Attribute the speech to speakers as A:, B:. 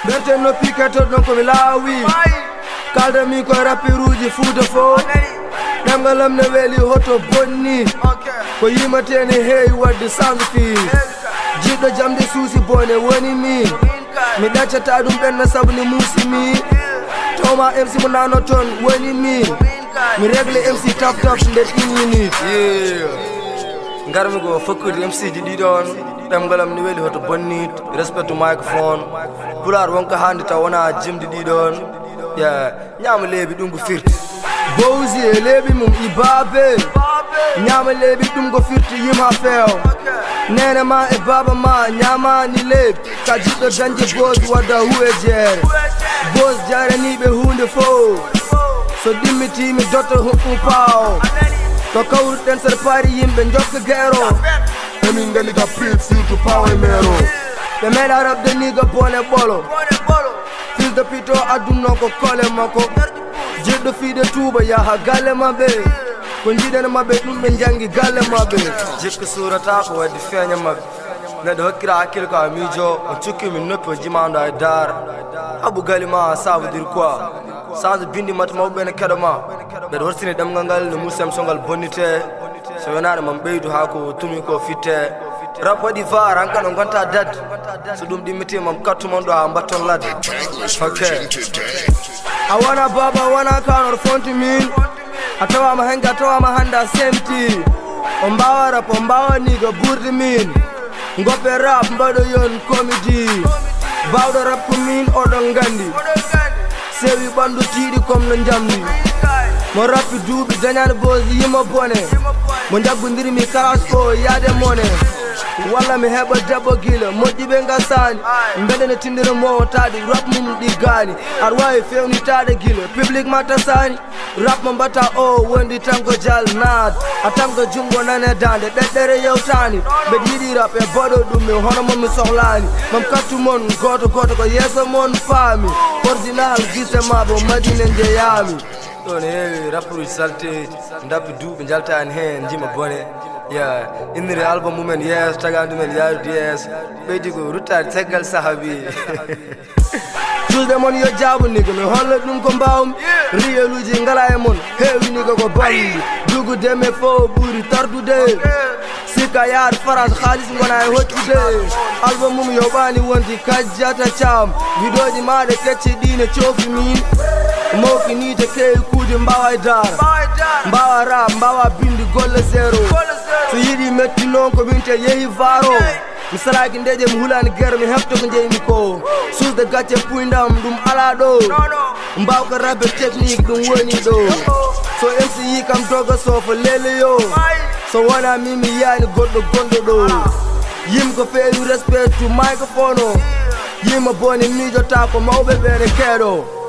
A: Berte no piketo non ko mi laawi kalda mi ko rappiruji fuuta fo ɗemgalam ne weeli hoto bonni ko yimatene heewi wadde sandu fi jiɗɗo jamde suusi bone woni mi ɗaccata ɗum ɓenna sabu ni muusimi tawma MC mo nano toon woni mi régle MC tap nder 1 minute garmi go fokkude MC ji ɗiɗon ɗemgalam ne weeli hoto bonni respect to microphone pular wonko hande taw wona jimdi ɗiɗon ñama leebi ɗum ko firti bowsi e leeɓi mum ibabe ñama leeɓi ɗum ko firti yima feew nene ma e baba ma ñamani leeɓi ka jiɗɗo dañde bos wadda huwe jeere bos jaraniɓe hunde fo so ɗimmitimi dotta huɓɓum paaw to kawruɗen saɗa paari yimɓe jokka guero emin gandi ka pit surtout pawa e mero ɓe meeɗa rabde niga bone ɓolo fils de pito adduno ko kole makko jiɗɗo fiide tuuba yaha galle mabɓe ko jiɗene mabɓe ɗum ɓe jangi galle mabɓe jikka surata ko waddi feeña mabɓe neɗɗo hokkira hakkille ko a miijo on cukkimi noppi o jimando e daara haɓu gali ma ça veut dire quoi sanso bindi mata mawɓe ne keɗo ma ɓeɗa horsini ɗemgal ngal no mursem songal bonnite so wonaɗe mam ɓeydu ha ko tumi ko fitte rap waɗi var han kan o gonta dadde so ɗum ɗimmitima mam kattumon ɗo ha mbatton ladde ok a wona baba wona kanor fonti min a tawama henge a tawama hande a semti o mbawa rap o mbawa niga ɓurde min goppe rap mbaɗo yon comédie bawɗo rap ko min oɗon gandi sewi ɓandu tiiɗi comme no jamdi mo rappi duuɓi dañani bosi yima bone mo jaggodirimi kalas fo yaade mone walla mi heɓa debbo gila moƴƴiɓe gasani mbeɗene tindira mowo taade rap mum ɗi gaani aɗa wawi fewnitade gila public ma tasani rap mo mbatta o wondi tan ko jal naat a tanko jungo nane dande ɗeɗɗere yewtani mbeɗa yiɗi rap e boɗo ɗum mi hono momi sohlani mam kattu mon goto goto ko yeeso mon paami original guise ma bo madine jeyami ɗon heewi rappuruji salteji dabbi duuɓe jaltani hen jima bone inniri album mumen yeeso tagadi men yaarude yeeso ɓeydi ko ruttade caggal sahabi julde mon yo jaabu niga mi holla ɗum ko mbawmi riyeluji ngala e mon heewi niga ko balli dugude me fo ɓuuri tardude sikka yaade France halis gona e hoccude album mum yoɓani wonti kajjata cam vidéoji maɗe kecce ɗine coofi min mawkinide kewi kuude mbawa e daara mbawa rap mbawa bindi golle zéro so yiɗi metti noon ko minte yeehi varo mi salaki ndeje mi hulani guerre mi hefto ko jeymi ko susde gacce puydam ɗum ala ɗo mbawka rabbe technique ɗum woni ɗo so MC yi kam doga sofo leleyo so wona mimi yiyani goɗɗo gonɗo ɗo yimko feewi respect to microphone o yima boni miijota ko mawɓe ɓene keeɗo